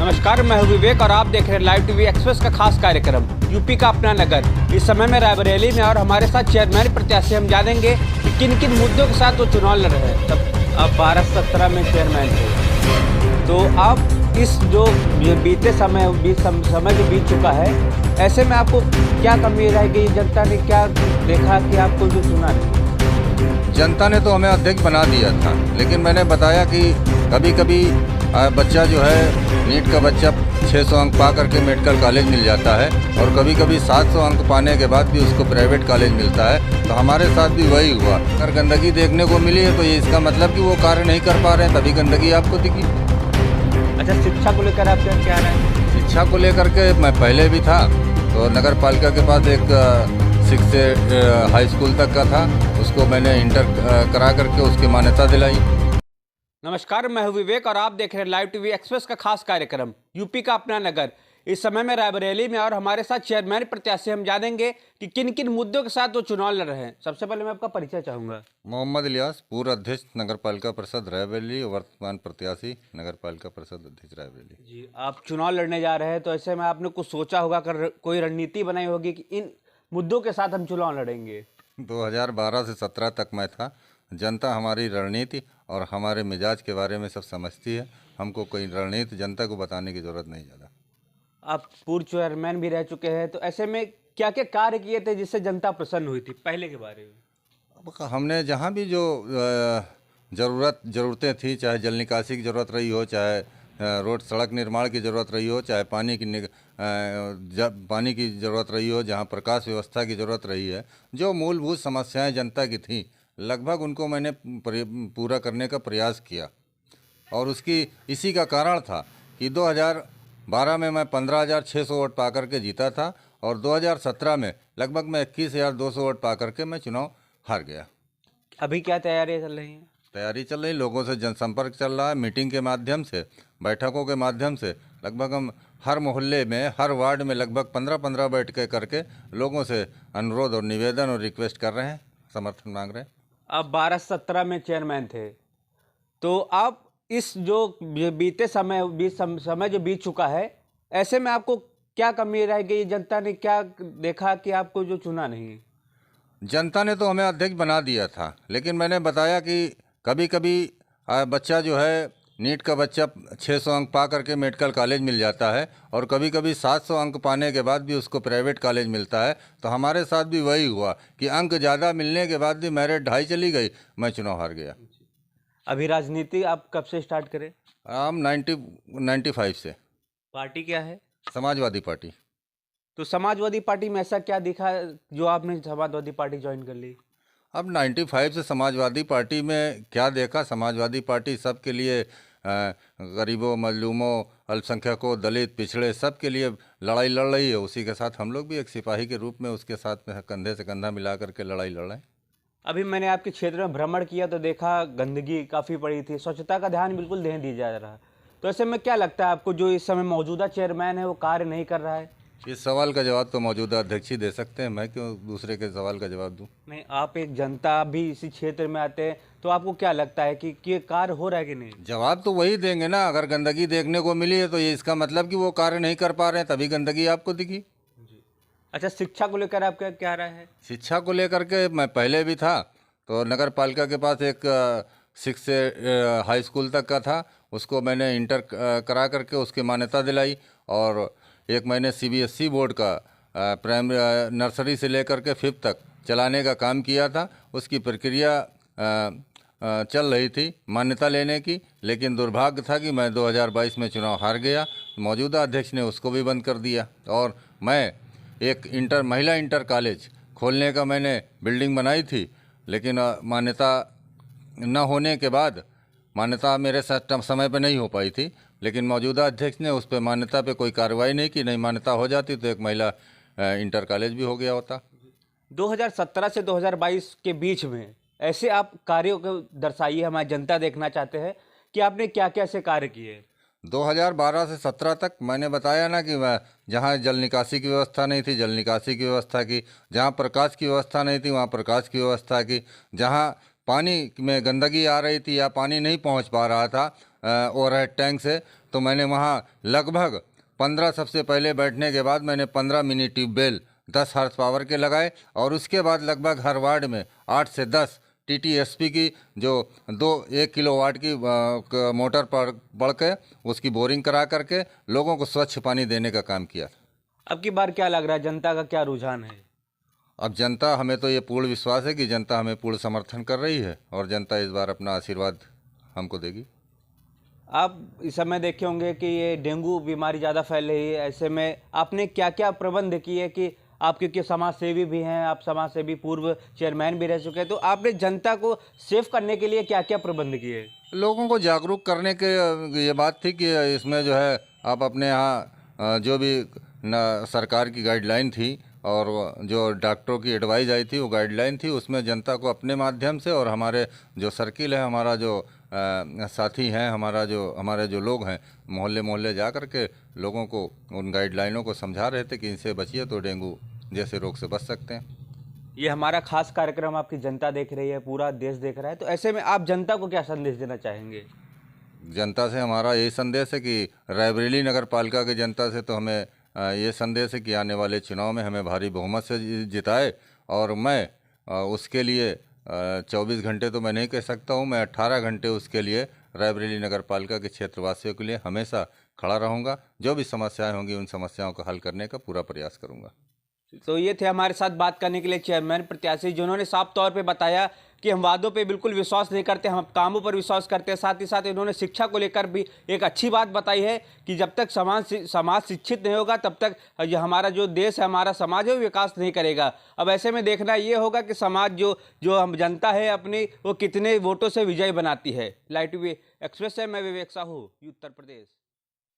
नमस्कार, मैं हूं विवेक और आप देख रहे हैं लाइव टीवी एक्सप्रेस का खास कार्यक्रम यूपी का अपना नगर। इस समय में रायबरेली में और हमारे साथ चेयरमैन प्रत्याशी हम जानेंगे कि किन किन मुद्दों के साथ वो चुनाव लड़ रहे हैं। तब आप 12-17 में चेयरमैन थे, तो आप इस जो बीते समय जो बीत चुका है, ऐसे में आपको क्या कमी रह गई? जनता ने क्या देखा कि आपको जो चुना नहीं? जनता ने तो हमें अध्यक्ष बना दिया था, लेकिन मैंने बताया कि कभी कभी बच्चा जो है नीट का बच्चा 600 अंक पा करके मेडिकल कॉलेज मिल जाता है और कभी कभी 700 अंक पाने के बाद भी उसको प्राइवेट कॉलेज मिलता है। तो हमारे साथ भी वही हुआ। अगर गंदगी देखने को मिली है तो ये इसका मतलब कि वो कार्य नहीं कर पा रहे हैं, तभी गंदगी आपको दिखी। अच्छा, शिक्षा को लेकर आपका क्या राय है? शिक्षा को लेकर के मैं पहले भी था, तो नगर पालिका के पास एक 6 से हाई स्कूल तक का था, उसको मैंने इंटर करा करके उसकी मान्यता दिलाई। नमस्कार, मैं हूं विवेक और आप देख रहे हैं लाइव टीवी एक्सप्रेस का खास कार्यक्रम यूपी का अपना नगर। इस समय में रायबरेली में और हमारे साथ चेयरमैन प्रत्याशी हम जानेंगे कि किन किन मुद्दों के साथ वो चुनाव लड़ रहे हैं। सबसे पहले मैं आपका परिचय चाहूंगा। मोहम्मद इलियास, पूर्व अध्यक्ष नगर पालिका परिषद रायबरेली, वर्तमान प्रत्याशी नगर पालिका परिषद अध्यक्ष रायबरेली। जी, आप चुनाव लड़ने जा रहे हैं, तो ऐसे में आपने कुछ सोचा होगा, कोई रणनीति बनाई होगी कि इन मुद्दों के साथ हम चुनाव लड़ेंगे? 2012 से 17 तक मैं था। जनता हमारी रणनीति और हमारे मिजाज के बारे में सब समझती है। हमको कोई रणनीति जनता को बताने की जरूरत नहीं ज़्यादा। आप पूर्व चेयरमैन भी रह चुके हैं, तो ऐसे में क्या क्या कार्य किए थे जिससे जनता प्रसन्न हुई थी पहले के बारे में? अब हमने जहाँ भी जो ज़रूरतें थी, चाहे जल निकासी की ज़रूरत रही हो, चाहे रोड सड़क निर्माण की ज़रूरत रही हो, चाहे पानी की ज़रूरत रही हो, जहाँ प्रकाश व्यवस्था की ज़रूरत रही है, जो मूलभूत समस्याएं जनता की थी लगभग उनको मैंने पूरा करने का प्रयास किया। और इसी का कारण था कि 2012 में मैं 15,600 वोट पा करके जीता था और 2017 में लगभग मैं 21,200 वोट पा करके मैं चुनाव हार गया। अभी क्या तैयारियां चल रही हैं? तैयारी चल रही, लोगों से जनसंपर्क चल रहा है, मीटिंग के माध्यम से, बैठकों के माध्यम से। लगभग हम हर मोहल्ले में, हर वार्ड में लगभग 15-15 बैठकें करके लोगों से अनुरोध और निवेदन और रिक्वेस्ट कर रहे हैं, समर्थन मांग रहे हैं। आप 12-17 में चेयरमैन थे, तो आप इस जो बीते समय जो बीत चुका है, ऐसे में आपको क्या कमी रह गई? जनता ने क्या देखा कि आपको जो चुना नहीं? जनता ने तो हमें अध्यक्ष बना दिया था, लेकिन मैंने बताया कि कभी कभी बच्चा जो है नीट का बच्चा 600 अंक पा करके मेडिकल कॉलेज मिल जाता है और कभी कभी 700 अंक पाने के बाद भी उसको प्राइवेट कॉलेज मिलता है। तो हमारे साथ भी वही हुआ कि अंक ज़्यादा मिलने के बाद भी मेरिट ढाई चली गई, मैं चुनाव हार गया। अभी राजनीति आप कब से स्टार्ट करें? हम 95 से। पार्टी क्या है? समाजवादी पार्टी। तो समाजवादी पार्टी में ऐसा क्या दिखा जो आपने समाजवादी पार्टी ज्वाइन कर ली? अब 95 से समाजवादी पार्टी में क्या देखा? समाजवादी पार्टी सबके लिए, गरीबों, मजलूमों, अल्पसंख्यकों, दलित, पिछड़े सब के लिए लड़ाई लड़ रही है। उसी के साथ हम लोग भी एक सिपाही के रूप में उसके साथ में कंधे से कंधा मिला करके लड़ाई लड़ रहे हैं। अभी मैंने आपके क्षेत्र में भ्रमण किया तो देखा गंदगी काफ़ी पड़ी थी, स्वच्छता का ध्यान बिल्कुल नहीं दिया जा रहा। तो ऐसे में क्या लगता है आपको, जो इस समय मौजूदा चेयरमैन है वो कार्य नहीं कर रहा है? इस सवाल का जवाब तो मौजूदा अध्यक्ष ही दे सकते हैं, मैं क्यों दूसरे के सवाल का जवाब दूं? नहीं, आप एक जनता भी इसी क्षेत्र में आते हैं, तो आपको क्या लगता है कि ये कार्य हो रहा है कि नहीं? जवाब तो वही देंगे ना। अगर गंदगी देखने को मिली है तो ये इसका मतलब कि वो कार्य नहीं कर पा रहे हैं, तभी गंदगी आपको दिखी। अच्छा, शिक्षा को लेकर आपका क्या राय है? शिक्षा को लेकर के मैं पहले भी था, तो नगर पालिका के पास एक 6 से हाई स्कूल तक का था, उसको मैंने इंटर करा करके उसकी मान्यता दिलाई। और एक मैंने CBSE बोर्ड का प्राइमरी नर्सरी से लेकर के 5th तक चलाने का काम किया था। उसकी प्रक्रिया चल रही थी मान्यता लेने की, लेकिन दुर्भाग्य था कि मैं 2022 में चुनाव हार गया। मौजूदा अध्यक्ष ने उसको भी बंद कर दिया और मैं एक महिला इंटर कॉलेज खोलने का मैंने बिल्डिंग बनाई थी, लेकिन मान्यता न होने के बाद, मान्यता मेरे साथ समय पे नहीं हो पाई थी, लेकिन मौजूदा अध्यक्ष ने उस पर मान्यता पे कोई कार्रवाई नहीं की। नहीं मान्यता हो जाती तो एक महिला इंटर कॉलेज भी हो गया होता। 2017 से 2022 के बीच में ऐसे आप कार्यों को दर्शाइए, हमारी जनता देखना चाहते हैं कि आपने क्या क्या ऐसे कार्य किए। 2012 से 17 तक मैंने बताया ना कि जहाँ जल निकासी की व्यवस्था नहीं थी, जल निकासी की व्यवस्था की। जहाँ प्रकाश की व्यवस्था नहीं थी, वहाँ प्रकाश की व्यवस्था की। जहाँ पानी में गंदगी आ रही थी या पानी नहीं पहुँच पा रहा था, ओवरहेड टैंक से, तो मैंने वहाँ लगभग 15 सबसे पहले बैठने के बाद मैंने 15 मिनी ट्यूबवेल 10 हार्स पावर के लगाए, और उसके बाद लगभग हर वार्ड में 8 से 10 TTSP की जो 1 किलोवाट की मोटर पड़ के उसकी बोरिंग करा करके लोगों को स्वच्छ पानी देने का काम किया। अब की बार क्या लग रहा है, जनता का क्या रुझान है? अब जनता, हमें तो ये पूर्ण विश्वास है कि जनता हमें पूर्ण समर्थन कर रही है और जनता इस बार अपना आशीर्वाद हमको देगी। आप इस समय देखे होंगे कि ये डेंगू बीमारी ज़्यादा फैल रही है, ऐसे में आपने क्या क्या प्रबंध किए कि आप, क्योंकि समाज सेवी भी हैं, आप समाज सेवी पूर्व चेयरमैन भी रह चुके हैं, तो आपने जनता को सेफ करने के लिए क्या क्या प्रबंध किए? लोगों को जागरूक करने के ये बात थी कि इसमें जो है आप अपने यहाँ जो भी सरकार की गाइडलाइन थी और जो डॉक्टरों की एडवाइस आई थी वो गाइडलाइन थी, उसमें जनता को अपने माध्यम से और हमारे जो सर्किल है, हमारा जो साथी हैं, हमारे जो लोग हैं, मोहल्ले मोहल्ले जा कर के लोगों को उन गाइडलाइनों को समझा रहे थे कि इनसे बचिए तो डेंगू जैसे रोग से बच सकते हैं। ये हमारा खास कार्यक्रम आपकी जनता देख रही है, पूरा देश देख रहा है, तो ऐसे में आप जनता को क्या संदेश देना चाहेंगे? जनता से हमारा यही संदेश है कि रायबरेली नगर पालिका की जनता से तो हमें ये संदेश है कि आने वाले चुनाव में हमें भारी बहुमत से जिताए, और मैं उसके लिए 24 घंटे तो मैं नहीं कह सकता हूँ, मैं 18 घंटे उसके लिए रायबरेली नगर पालिका के क्षेत्रवासियों के लिए हमेशा खड़ा रहूँगा। जो भी समस्याएं होंगी उन समस्याओं को हल करने का पूरा प्रयास करूँगा। तो ये थे हमारे साथ बात करने के लिए चेयरमैन प्रत्याशी, जिन्होंने साफ तौर पे बताया कि हम वादों पे बिल्कुल विश्वास नहीं करते, हम कामों पर विश्वास करते हैं। साथ ही साथ इन्होंने शिक्षा को लेकर भी एक अच्छी बात बताई है कि जब तक समाज शिक्षित नहीं होगा तब तक ये हमारा जो देश है, हमारा समाज है, वो विकास नहीं करेगा। अब ऐसे में देखना ये होगा कि समाज जो हम जनता है अपनी, वो कितने वोटों से विजय बनाती है। लाइव टीवी एक्सप्रेस से मैं विवेक साहू, उत्तर प्रदेश।